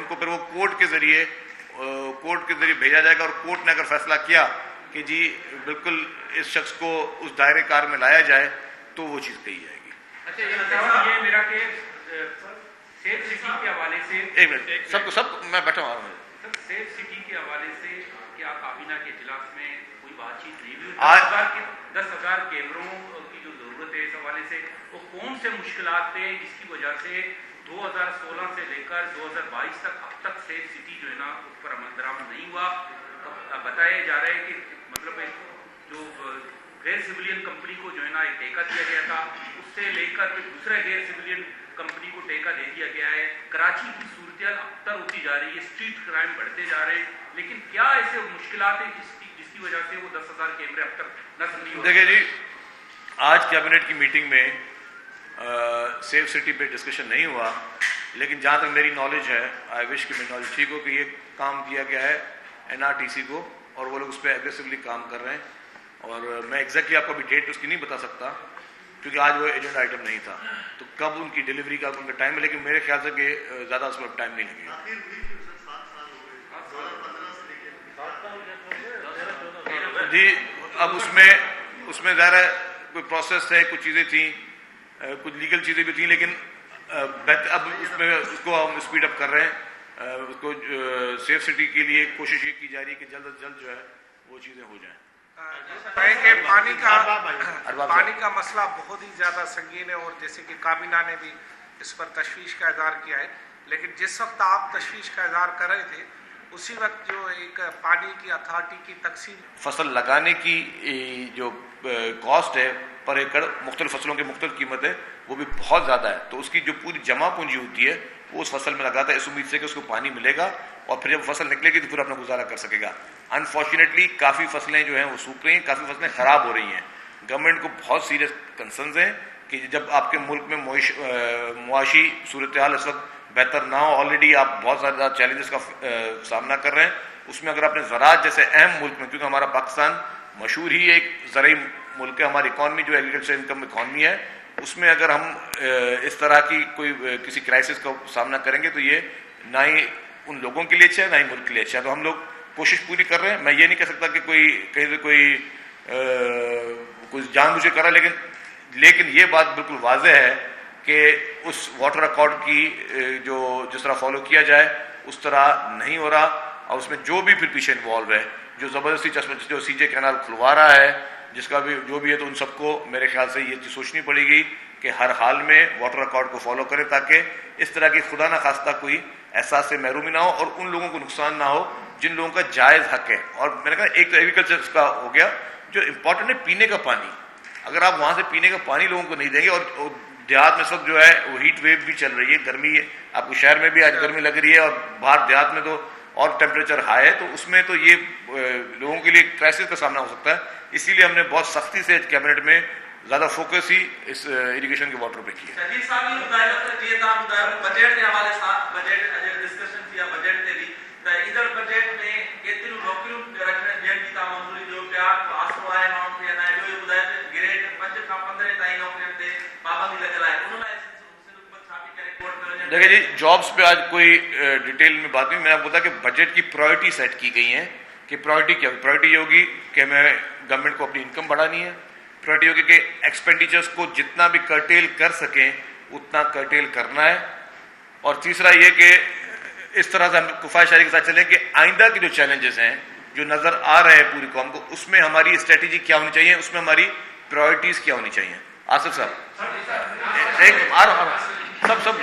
کو پھر وہ کورٹ کے ذریعے بھیجا جائے گا, اور کورٹ نے اگر فیصلہ کیا کہ جی بالکل اس شخص کو اس دائرے کار میں لایا جائے تو وہ چیز کہی جائے گی. اچھا یہ میرا کہ سیف سٹی کے حوالے سے ایک منٹ سب میں بیٹھا ہوں. سیف سٹی کے حوالے سے کیا کابینہ کے اجلاس میں کوئی بات چیت نہیں ہوئی؟ 10,000 کیمروں کی جو ضرورت ہے اس حوالے سے وہ کون سے مشکلات تھے جس کی وجہ سے 2016 سے لے کر 2022 تک اب تک سیف سٹی جو ہے نا اس پر عمل درآمد نہیں ہوا؟ بتایا جا رہا ہے کہ مطلب جو غیر سویلین کمپنی کو جو ہے نا ایک ٹیکہ دیا گیا تھا, اس سے لے کر پھر دوسرے غیر سویلین کمپنی کو ٹیکہ دے دیا گیا ہے. کراچی کی صورتحال ابتر ہوتی جا رہی ہے, اسٹریٹ کرائم بڑھتے جا رہے ہیں, لیکن کیا ایسے مشکلات ہیں جس کی وجہ سے وہ 10,000 کیمرے اب تک نصب نہیں ہو رہے؟ دیکھیں جی, آج کیبنٹ کی میٹنگ میں سیف سٹی پہ ڈسکشن نہیں ہوا, لیکن جہاں تک میری نالج ہے, آئی وش کہ میری نالج ٹھیک ہو, کہ یہ کام دیا گیا ہے NRTC کو, اور وہ لوگ اس پہ ایگریسولی کام کر رہے ہیں. اور میں ایگزیکٹلی آپ کو ابھی ڈیٹ اس کی نہیں بتا سکتا کیونکہ آج وہ ایجنڈا آئٹم نہیں تھا, تو کب ان کی ڈلیوری کا ان کا ٹائم ہے, لیکن میرے خیال سے کہ زیادہ اس میں ٹائم نہیں لگے گا. جی اب اس میں ظاہر ہے کوئی پروسیس ہے, کچھ چیزیں تھیں, کچھ لیگل چیزیں بھی تھیں, لیکن اب اس کو ہم اسپیڈ اپ کر رہے ہیں. اس کو سیف سٹی کے لیے کوشش یہ کی جا رہی ہے کہ جلد از جلد جو ہے وہ چیزیں ہو جائیں. کہ پانی کا مسئلہ بہت ہی زیادہ سنگین ہے, اور جیسے کہ کابینہ نے بھی اس پر تشویش کا اظہار کیا ہے, لیکن جس وقت آپ تشویش کا اظہار کر رہے تھے اسی وقت جو ایک پانی کی اتھارٹی کی تقسیم, فصل لگانے کی جو کاسٹ ہے پر ایکڑ مختلف فصلوں کی مختلف قیمت ہے, وہ بھی بہت زیادہ ہے. تو اس کی جو پوری جمع پونجی ہوتی ہے وہ اس فصل میں لگاتا ہے اس امید سے کہ اس کو پانی ملے گا, اور پھر جب فصل نکلے گی تو پھر اپنا گزارا کر سکے گا. انفارچونیٹلی کافی فصلیں جو ہیں وہ سوکھ رہی ہیں, کافی فصلیں خراب ہو رہی ہیں. گورنمنٹ کو بہت سیریس کنسرنز ہیں کہ جب آپ کے ملک میں معاشی صورتحال اس وقت بہتر نہ ہو, آلریڈی آپ بہت زیادہ چیلنجز کا سامنا کر رہے ہیں, اس میں اگر آپ نے زراعت جیسے اہم ملک میں, کیونکہ ہمارا پاکستان مشہور ہی ایک زرعی ملک ہے, ہماری اکانومی جو ایگریکلچر انکم اکانومی ہے, اس میں اگر ہم اس طرح کی کسی کرائسس کا سامنا کریں گے تو یہ نہ ہی ان لوگوں کے لیے اچھا ہے نہ ہی ملک کے لیے اچھا ہے. تو ہم لوگ کوشش پوری کر رہے ہیں. میں یہ نہیں کہہ سکتا کہ کہیں سے کوئی جان بوجھ کے کر رہا ہے, لیکن یہ بات بالکل واضح ہے کہ اس واٹر اکارڈ کی جس طرح فالو کیا جائے اس طرح نہیں ہو رہا, اور اس میں جو بھی پھر پیچھے انوالو ہے, جو زبردستی جو CJ کینال کھلوا رہا ہے, جس کا بھی جو بھی ہے, تو ان سب کو میرے خیال سے یہ چیز سوچنی پڑے گی کہ ہر حال میں واٹر اکارڈ کو فالو کرے, تاکہ اس طرح کی خدا نہ خواستہ کوئی احساس سے محرومی نہ ہو اور ان لوگوں کو نقصان نہ ہو جن لوگوں کا جائز حق ہے. اور میں نے کہا ایک تو ایگریکلچر کا ہو گیا, جو امپورٹنٹ ہے پینے کا پانی. اگر آپ وہاں سے پینے کا پانی لوگوں کو نہیں دیں گے, اور دیہات میں اس وقت جو ہے وہ ہیٹ ویو بھی چل رہی ہے, گرمی ہے, آپ کو شہر میں بھی آج گرمی لگ رہی ہے, اور باہر دیہات میں تو اور ٹیمپریچر ہائی ہے, تو اس میں تو یہ لوگوں کے لیے کرائسس کا سامنا ہو سکتا ہے. اسی لیے ہم نے بہت سختی سے کیبنٹ میں زیادہ فوکس ہی اس اریگیشن کے واٹر پہ کیا. دیکھیں جی, جابس پہ آج کوئی ڈیٹیل میں بات نہیں, میں نے آپ کو بتا کہ بجٹ کی پرائرٹی سیٹ کی گئی ہیں کہ پرائرٹی کیا ہوگی. پرائرٹی یہ ہوگی کہ ہمیں گورنمنٹ کو اپنی انکم بڑھانی ہے. پرائرٹی ہوگی کہ ایکسپینڈیچرز کو جتنا بھی کرٹیل کر سکیں اتنا کرٹیل کرنا ہے. اور تیسرا یہ کہ اس طرح سے ہم کفایت شاعری کے ساتھ چلیں کہ آئندہ کے جو چیلنجز ہیں جو نظر آ رہے ہیں پوری قوم کو, اس میں ہماری اسٹریٹجی کیا ہونی چاہیے, اس میں ہماری پرائرٹیز کیا ہونی چاہیے. آصف صاحب ایک سب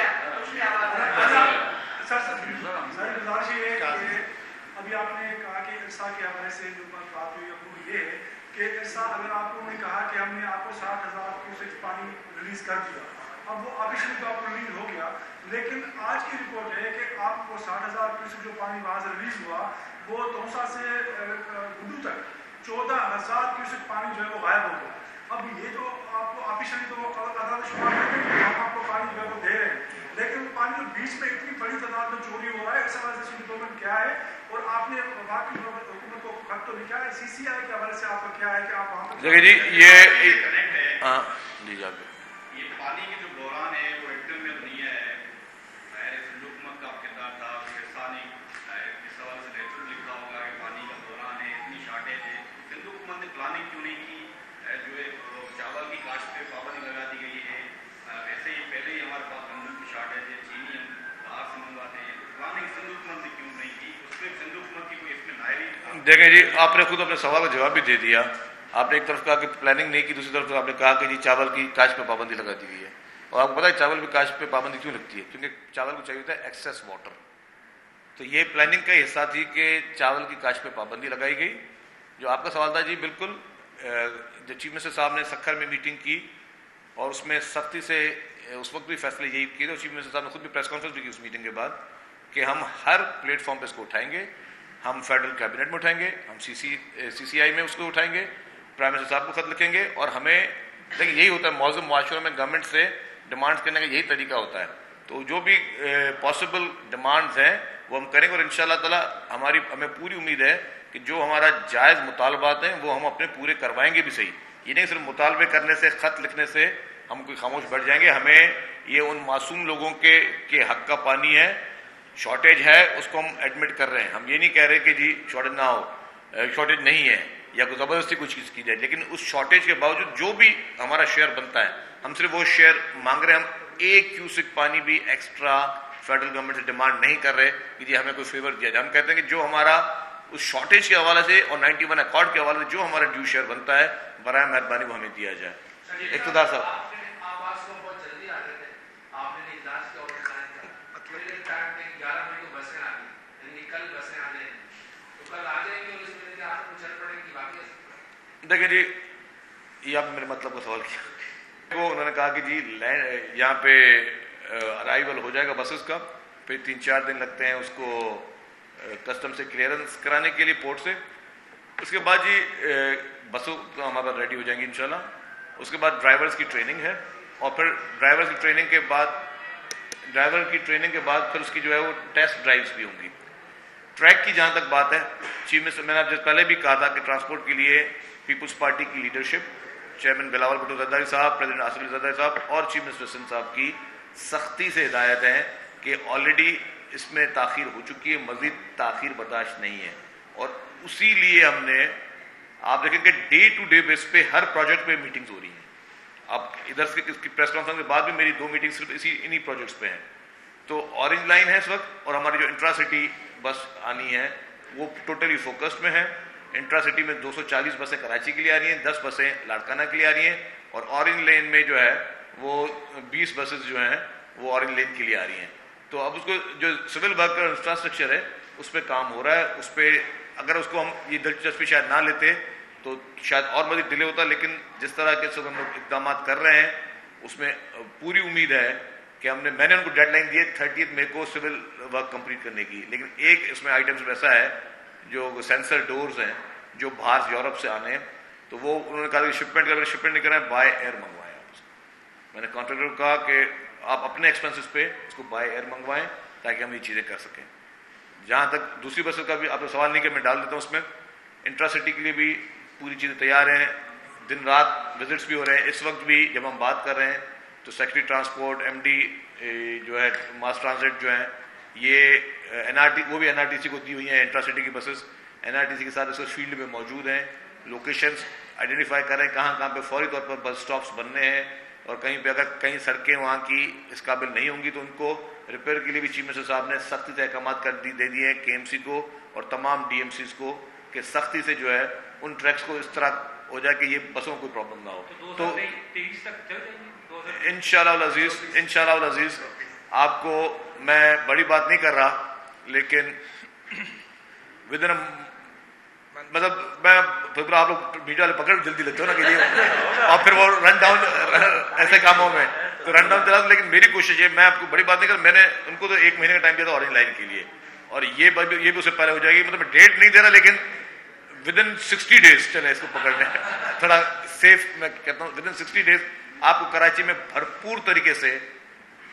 ابھی آپ نے کہا کہ ارسا کے حوالے سے جو بات ہوئی وہ یہ ہے کہ ارسا اگر آپ لوگوں نے کہا کہ ہم نے آپ کو 60,000 کیوسک پانی ریلیز کر دیا, اب وہ آفیشلی تو آپ کو ریلیز ہو گیا, لیکن آج کی رپورٹ ہے کہ آپ کو 60,000 کیوسک جو پانی وہاں سے ریلیز ہوا وہ توسا سے گڈو تک 14,000 کیوسک پانی جو ہے وہ غائب ہو گیا. اب یہ جو آپ کو آفیشلی تو عدالت شمار کرتے ہیں کہ ہم آپ کو پانی جو ہے وہ دے رہے ہیں, لیکن پانی جو بیچ میں اتنی بڑی تعداد میں چوری ہو رہا ہے, اس حوالے سے ڈپلومنٹ کیا ہے, اور آپ نے باقی حکومت کو خط تو لکھا ہے, CCI کے حوالے سے آپ کا کیا ہے کہ آپ وہاں دیکھیں جی یہ پانی کی جو بحران ہے وہ ایک دن میں نہیں ہے, حکومت کا کردار تھا, اس کے ساتھ لیٹر لکھا ہوگا کہ پانی کا بحران ہے, اتنی شارٹیج ہے, سندھ حکومت نے پلاننگ کیوں نہیں کی؟ جو ہے چاول کی کاشت پہ پابندی لگا دی گئی ہے, ایسے ہی پہلے ہی ہمارے پاس گندم کی شارٹیج ہے, چینی ہم باہر سے منگواتے ہیں, پلاننگ سندھ حکومت نے کیوں نہیں کی؟ اس پہ سندھ حکومت کی کوئی اس میں نائری؟ دیکھیں جی, آپ نے خود اپنے سوال کا جواب بھی دے دیا. آپ نے ایک طرف کہا کہ پلاننگ نہیں کی, دوسری طرف آپ نے کہا کہ جی چاول کی کاشت پہ پابندی لگا دی گئی ہے. اور آپ کو پتا ہے چاول کی کاشت پہ پابندی کیوں لگتی ہے؟ کیونکہ چاول کو چاہیے ہوتا ہے ایکسیس واٹر. تو یہ پلاننگ کا حصہ تھی کہ چاول کی کاشت پہ پابندی لگائی گئی. جو آپ کا سوال تھا جی, بالکل جو چیف منسٹر صاحب نے سکھر میں میٹنگ کی اور اس میں سختی سے اس وقت بھی فیصلے یہی کیے تھے. چیف منسٹر صاحب نے خود بھی پریس کانفرنس بھی کی اس میٹنگ کے بعد کہ ہم ہر پلیٹ فارم پہ اس کو اٹھائیں گے, ہم فیڈرل کیبنٹ میں اٹھائیں گے, ہم سی آئی میں اس کو اٹھائیں گے, پرائم منسٹر صاحب کو خط لکھیں گے. اور ہمیں دیکھیں یہی ہوتا ہے معظم معاشروں میں گورنمنٹ سے ڈیمانڈ کرنے کا یہی طریقہ ہوتا ہے. تو جو بھی پاسبل ڈیمانڈز ہیں وہ ہم کریں گے, اور انشاءاللہ تعالی ہمیں پوری امید ہے کہ جو ہمارا جائز مطالبات ہیں وہ ہم اپنے پورے کروائیں گے بھی صحیح. یہ نہیں صرف مطالبے کرنے سے, خط لکھنے سے ہم کوئی خاموش بیٹھ جائیں گے. ہمیں یہ ان معصوم لوگوں کے حق کا پانی ہے, شارٹیج ہے, اس کو ہم ایڈمٹ کر رہے ہیں. ہم یہ نہیں کہہ رہے کہ جی شارٹیج نہ ہو, شارٹیج نہیں ہے یا کوئی زبردستی کوئی چیز کی جائے, لیکن اس شارٹیج کے باوجود جو بھی ہمارا شیئر بنتا ہے ہم صرف وہ شیئر مانگ رہے ہیں. ہم ایک کیوسک پانی بھی ایکسٹرا فیڈرل گورنمنٹ سے ڈیمانڈ نہیں کر رہے کہ جی ہمیں کوئی فیور دیا جائے. ہم کہتے ہیں کہ جو ہمارا اس شارٹیج کے حوالے سے اور 91 اکارڈ کے حوالے سے جو ہمارا ڈیو شیئر بنتا ہے برائے مہربانی وہ ہمیں دیا جائے. اقتدار صاحب دیکھیں جی, یہ آپ نے میرے مطلب کا سوال کیا. وہ انہوں نے کہا کہ جی یہاں پہ ارائیول ہو جائے گا بسز کا, پھر 3-4 دن لگتے ہیں اس کو کسٹم سے کلیئرنس کرانے کے لیے پورٹ سے. اس کے بعد جی بسوں ہمارا ریڈی ہو جائیں گی انشاءاللہ. اس کے بعد ڈرائیورز کی ٹریننگ ہے, اور پھر ڈرائیورز کی ٹریننگ کے بعد پھر اس کی جو ہے وہ ٹیسٹ ڈرائیوز بھی ہوں گی. ٹریک کی جہاں تک بات ہے, چیف منسٹر میں نے آپ پہلے بھی کہا تھا کہ ٹرانسپورٹ کے لیے پیپلز پارٹی کی لیڈرشپ, چیئرمین بلاول بھٹو زرداری صاحب, پریزیڈنٹ آصف علی زرداری صاحب اور چیف منسٹر سندھ صاحب کی سختی سے ہدایت ہے کہ آلریڈی اس میں تاخیر ہو چکی ہے, مزید تاخیر برداشت نہیں ہے. اور اسی لیے ہم نے, آپ دیکھیں کہ ڈے ٹو ڈے بیس پہ ہر پروجیکٹ پہ میٹنگز ہو رہی ہیں. اب ادھر سے پریس کانفرنس کے بعد بھی میری 2 میٹنگ صرف انہی پروجیکٹس پہ ہیں. تو اورنج لائن ہے اس وقت, اور ہماری جو انٹرا سٹی بس آنی ہے وہ ٹوٹلی فوکسڈ میں ہے. انٹرا سٹی میں 240 بسیں کراچی کے لیے آ رہی ہیں, 10 بسیں لاڑکانہ کے لیے آ رہی ہیں, اور اورنج لین میں جو ہے وہ 20 بسز جو ہیں وہ اورنج لین کے لیے آ رہی ہیں. تو اب اس کو جو سول ورک اور انفراسٹرکچر ہے اس پہ کام ہو رہا ہے. اس پہ اگر اس کو ہم یہ دلچسپی شاید نہ لیتے تو شاید اور مزید ڈیلے ہوتا, لیکن جس طرح کے سب ہم لوگ اقدامات کر رہے ہیں اس میں پوری امید ہے کہ میں نے ان کو ڈیڈ لائن دی ہے 30 مئی کو سول ورک کمپلیٹ کرنے کی. لیکن ایک اس میں آئٹمس ایسا ہے جو سینسر ڈورز ہیں جو باہر یورپ سے آنے ہیں, تو وہ انہوں نے کہا کہ شپمنٹ نہیں کرنا ہے, بائی ایئر منگوائیں. میں نے کانٹریکٹر کو کہا کہ آپ اپنے ایکسپینسز پہ اس کو بائی ایئر منگوائیں تاکہ ہم یہ چیزیں کر سکیں. جہاں تک دوسری بسوں کا بھی آپ نے سوال نہیں کیا, میں ڈال دیتا ہوں اس میں. انٹرا سٹی کے لیے بھی پوری چیزیں تیار ہیں, دن رات وزٹس بھی ہو رہے ہیں. اس وقت بھی جب ہم بات کر رہے ہیں تو سیکٹری ٹرانسپورٹ, ایم ڈی جو ہے ماس ٹرانزٹ جو ہیں, یہ وہ بھی NRTC کو دی ہوئی ہیں انٹرا سٹی کی بسز. NRTC کے ساتھ اس وقت فیلڈ میں موجود ہیں, لوکیشنز آئیڈینٹیفائی کر رہے ہیں کہاں پہ فوری طور پر بس اسٹاپس بننے ہیں, اور کہیں پہ اگر کہیں سڑکیں وہاں کی اس قابل نہیں ہوں گی تو ان کو ریپیئر کے لیے بھی چیف منسٹر صاحب نے سختی سے احکامات دے دیے ہیں KMC کو اور تمام DMCs کو کہ سختی سے جو ہے ان ٹریکس کو اس طرح ہو جائے کہ یہ بسوں کو کوئی پرابلم نہ ہو. تو انشاءاللہ العزیز آپ کو میں بڑی بات نہیں کر رہا, لیکن ود ان مطلب میں پھر آپ لوگ میڈیا والے پکڑ جلدی لیتے ہو نا کہ یہ اور پھر وہ رن ڈاؤن ایسے کاموں میں تو رن ڈاؤن چلا. لیکن میری کوشش ہے, میں آپ کو بڑی بات نہیں کر, میں نے ان کو تو 1 مہینے کا ٹائم دیا تھا اورنج لائن کے لیے, اور یہ بھی اس سے پہلے ہو جائے گی. مطلب ڈیٹ نہیں دے رہا, لیکن ود ان 60 days چلے اس کو پکڑنے تھوڑا سیف. میں کہتا ہوں ود ان 60 days آپ کو کراچی میں بھرپور طریقے سے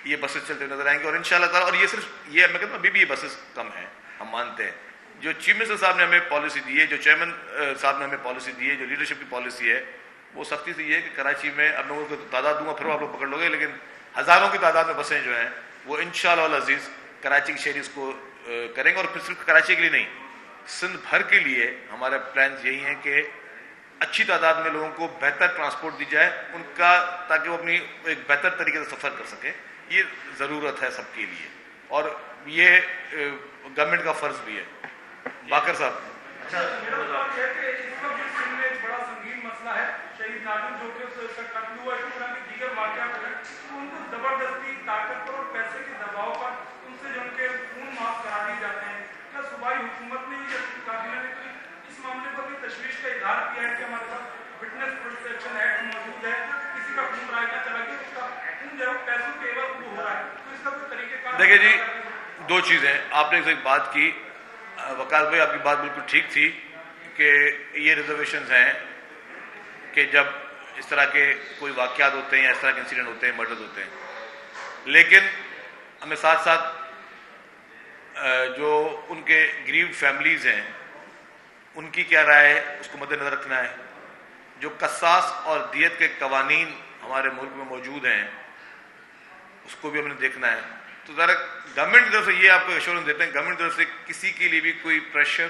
یہ بسز چلتے نظر آئیں گے. اور انشاءاللہ تعالیٰ, اور یہ صرف یہ میں کہتا ہوں ابھی بھی یہ بسز کم ہیں, ہم مانتے ہیں. جو چیف منسٹر صاحب نے ہمیں پالیسی دی ہے, جو چیئرمین صاحب نے ہمیں پالیسی دی ہے, جو لیڈرشپ کی پالیسی ہے, وہ سختی سے یہ ہے کہ کراچی میں اب لوگوں کو تعداد دوں گا پھر آپ لوگ پکڑ لو گے, لیکن ہزاروں کی تعداد میں بسیں جو ہیں وہ انشاءاللہ العزیز کراچی کے شہری اس کو کریں گے. اور پھر صرف کراچی کے لیے نہیں, سندھ بھر کے لیے ہمارا پلانز یہی ہیں کہ اچھی تعداد میں لوگوں کو بہتر ٹرانسپورٹ دی جائے ان کا، تاکہ وہ اپنی ایک بہتر طریقے سے سفر کر سکیں. یہ ضرورت ہے سب کے لیے اور یہ گورنمنٹ کا فرض بھی ہے. باقر صاحب. میرا سوال یہ ہے کہ اس وقت جس سندھ میں ایک بڑا سنگین مسئلہ ہے شہید ناظم جو کہ قتل ہوا ہے، اس طرح کے دیگر واقعات ہیں، تو ان کو زبردستی طاقت پر اور پیسے کے دباؤ پر ان سے جو ان کے خون معاف کرا دیے جاتے ہیں. کیا صوبائی حکومت نے یا کابینہ نے کوئی اس معاملے پر بھی تشویش کا اظہار کیا ہے کہ ہمارے پاس وٹنس پروٹیکشن ایکٹ موجود ہے، کسی کا خون رائے نہ چلا کہ اس کا خون جو ہے پیسوں کے عوض وہ ہو رہا ہے، تو اس کا کوئی طریقہ کار؟ دیکھیے جی، دو چیزیں آپ نے ایک بات کی، وقاص بھائی آپ کی بات بالکل ٹھیک تھی کہ یہ ریزرویشنز ہیں کہ جب اس طرح کے کوئی واقعات ہوتے ہیں یا اس طرح کے انسیڈنٹ ہوتے ہیں، مرڈرز ہوتے ہیں، لیکن ہمیں ساتھ ساتھ جو ان کے گریوڈ فیملیز ہیں ان کی کیا رائے ہے اس کو مد نظر رکھنا ہے. جو قصاص اور دیت کے قوانین ہمارے ملک میں موجود ہیں اس کو بھی ہم نے دیکھنا ہے. تو ذرا گورنمنٹ کی طرف سے یہ آپ کو ایشورنس دیتے ہیں، گورنمنٹ کی طرف سے کسی کے لیے بھی کوئی پریشر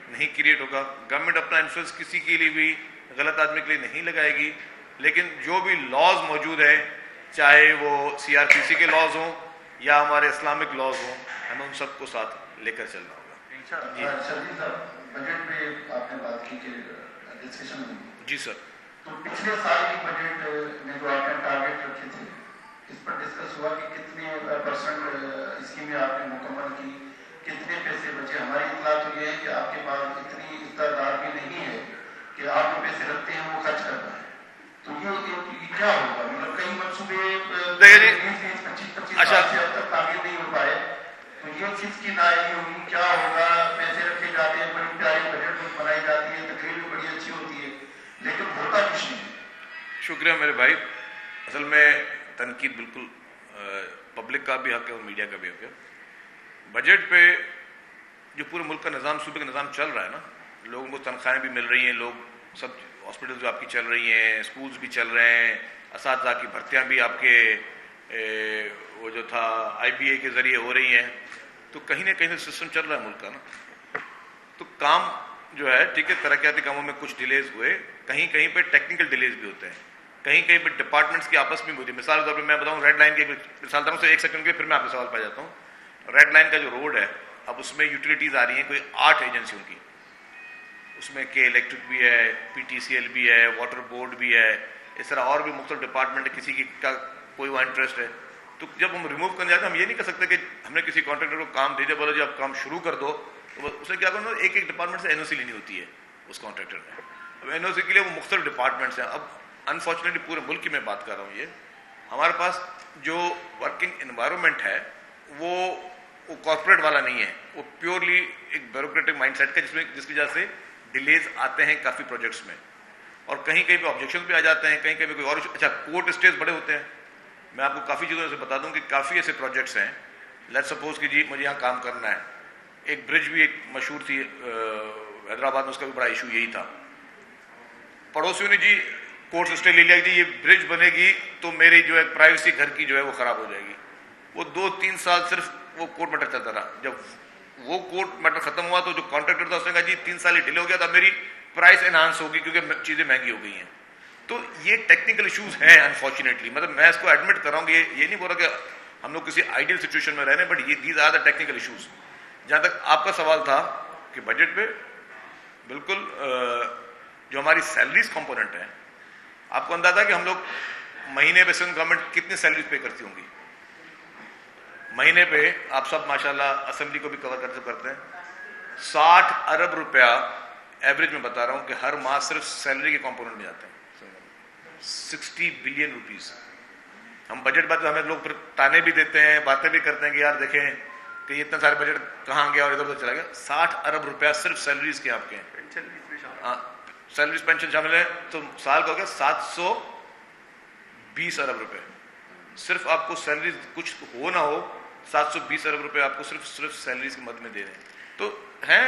نہیں کریٹ ہوگا. گورنمنٹ اپنا انفلوئنس کسی کے لیے بھی غلط آدمی کے لیے نہیں لگائے گی، لیکن جو بھی لاز موجود ہیں چاہے وہ CRPC کے لاز ہوں یا ہمارے اسلامک لاز ہوں، ہمیں ان سب کو ساتھ لے کر چلنا ہوگا. شبیر صاحب، بجٹ میں آپ نے بات کی کہ ڈسکشن ہوئی. جی سر. تو پچھلے سال کی بجٹ میں جو آپ نے ٹارگیٹ رکھے تھے اس پر ڈسکس ہوا کہ کتنے پرسنٹ اسکیمیں آپ نے مکمل کی، کتنے پیسے بچے؟ ہماری اطلاع تو یہ ہے کہ آپ کے پاس اتنی استعداد بھی نہیں ہے کہ آپ جو پیسے رکھتے ہیں وہ خرچ کر پائیں. تو یہ کیا ہوگا؟ مطلب کئی منصوبے 25 سال سے اب تک تعمیر نہیں ہو پائے، تو یہ کس کی نااہلی ہوگی؟ کیا ہوگا؟ پیسے رکھے جاتے ہیں، بڑی پیاری بجٹ بنائی جاتی ہے، تقریر بھی بڑی اچھی ہوتی ہے، لیکن ہوتا کچھ نہیں. شکریہ میرے بھائی. اصل میں تنقید بالکل پبلک کا بھی حق ہے اور میڈیا کا بھی حق ہے. بجٹ پہ جو پورے ملک کا نظام، صوبے کا نظام چل رہا ہے نا، لوگوں کو تنخواہیں بھی مل رہی ہیں، لوگ سب ہاسپٹلز جو آپ کی چل رہی ہیں، اسکولز بھی چل رہے ہیں، اساتذہ کی بھرتیاں بھی آپ کے وہ جو تھا IBA کے ذریعے ہو رہی ہیں، تو کہیں نہ کہیں سسٹم چل رہا ہے ملک کا نا. تو کام جو ہے ٹھیک ہے، ترقیاتی کاموں میں کچھ ڈیلیز ہوئے، کہیں کہیں پہ ٹیکنیکل ڈیلیز بھی ہوتے ہیں، کہیں کہیں پہ ڈپارٹمنٹس کی آپس میں بھی ہوتی ہے. مثال کے طور پہ میں بتاؤں ریڈ لائن کی مثال دوں سے 1 سیکنڈ کے، پھر میں آپ سے سوال پا جاتا ہوں. ریڈ لائن کا جو روڈ ہے، اب اس میں یوٹیلیٹیز آ رہی ہیں کوئی 8 ایجنسیوں کی، اس میں کہ الیکٹرک بھی ہے، PTCL بھی ہے، واٹر بورڈ بھی ہے، اس طرح اور بھی مختلف ڈپارٹمنٹ، کسی کی کا کوئی وہاں انٹرسٹ ہے. تو جب ہم ریموو کرنے جاتے ہیں ہم یہ نہیں کر سکتے کہ ہم نے کسی کانٹریکٹر کو کام دے دیا، بولو جی آپ کام شروع کر دو، تو اسے کیا کرنا، ایک ایک ڈپارٹمنٹ سے NOC لینی ہوتی ہے اس کانٹریکٹر نے. اب NOC کے لیے وہ مختلف ڈپارٹمنٹس ہیں. اب انفارچونیٹلی پورے ملک کی میں بات کر رہا ہوں، یہ ہمارے پاس جو ورکنگ انوائرمنٹ ہے وہ کارپوریٹ والا نہیں ہے، وہ پیورلی ایک بیوروکریٹک مائنڈ سیٹ کا، جس کی وجہ سے ڈیلیز آتے ہیں کافی پروجیکٹس میں، اور کہیں کہیں پہ آبجیکشن بھی آ جاتے ہیں، کہیں کہیں پہ کوئی اور. اچھا، کورٹ اسٹیز بڑے ہوتے ہیں. میں آپ کو کافی چیزوں سے بتا دوں کہ کافی ایسے پروجیکٹس ہیں، لیٹ سپوز کہ جی مجھے یہاں کام کرنا ہے. ایک برج بھی ایک مشہور تھی حیدرآباد میں، اس کا بھی بڑا ایشو یہی تھا. پڑوسیوں نے جی کورٹ اسٹے لے لیا کہ جی یہ برج بنے گی تو میری جو ہے پرائیویسی گھر کی جو ہے وہ خراب ہو جائے گی. وہ 2-3 سال صرف وہ کورٹ میٹر چلتا رہا. جب وہ کورٹ میٹر ختم ہوا تو جو کانٹریکٹر تھا اس نے کہا جی 3 سال ہی ڈیلے ہو گیا تھا، میری پرائس انہانس ہوگی کیونکہ چیزیں مہنگی ہو گئی ہیں. تو یہ ٹیکنیکل ایشوز ہیں انفارچونیٹلی. مطلب میں اس کو ایڈمٹ کر رہا ہوں کہ یہ نہیں بول رہا کہ ہم لوگ کسی آئیڈیل سچویشن میں رہ رہے ہیں، بٹ یہ these are the technical issues. جہاں تک آپ کا سوال تھا کہ بجٹ پہ بالکل جو ہماری سیلریز کمپوننٹ ہیں، آپ کو اندازہ ہے کہ ہم لوگ مہینے پہ سندھ گورنمنٹ کتنی سیلریز پے کرتی ہوں گی مہینے پہ؟ آپ سب ماشاءاللہ اسمبلی کو بھی کور کرتے ہیں. 60 ارب روپیہ ایوریج میں بتا رہا ہوں کہ ہر ماہ صرف سیلری کے کمپوننٹ میں جاتے ہیں. 60 بلین روپیز. ہم بجٹ بات ہمیں لوگ پھر تانے بھی دیتے ہیں، باتیں بھی کرتے ہیں کہ یار دیکھیں کہ یہ اتنا سارے بجٹ کہاں گیا اور ادھر ادھر چلا گیا. 60 ارب روپیہ صرف سیلریز کے آپ کے ہیں. ہاں، سیلریز پینشن شامل ہے تو سال کا ہو گیا 720 ارب روپے. صرف آپ کو سیلریز کچھ ہو نہ ہو 720 ارب روپے آپ کو صرف سیلریز کی مد میں دے رہے ہیں. تو ہیں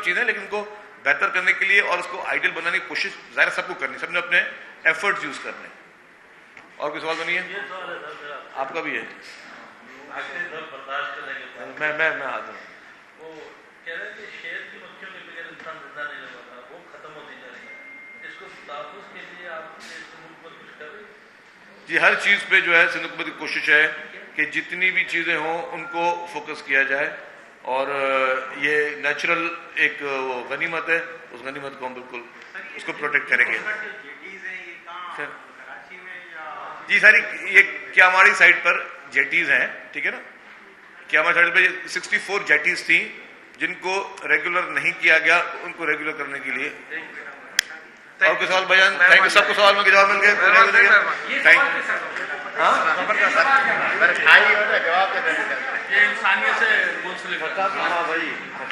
چیزیں، لیکن ان کو بہتر کرنے کے لیے اور اس کو آئیڈیل بنانے کی کوشش ظاہر سب کو کرنی، سب نے اپنے ایفرٹس یوز کرنے. اور کوئی سوال تو نہیں ہے؟ آپ کا بھی ہے. میں حاضر ہوں. جی ہر چیز پہ جو ہے سندھ حکومت کی کوشش ہے کہ جتنی بھی چیزیں ہوں ان کو فوکس کیا جائے، اور یہ نیچرل ایک غنیمت ہے، اس غنیمت کو ہم بالکل اس کو پروٹیکٹ کریں گے. جی ساری یہ کیا ہماری سائٹ پر جیٹیز ہیں، ٹھیک ہے نا، کیا ہماری سائٹ پہ 64 جیٹیز تھیں جن کو ریگولر نہیں کیا گیا، ان کو ریگولر کرنے کے لیے. اور کوئی سوال بیان؟ تھینک یو، سب کو سوال میں جواب مل گئے. Thank you. یہ انسانیت سے منسلک ہے.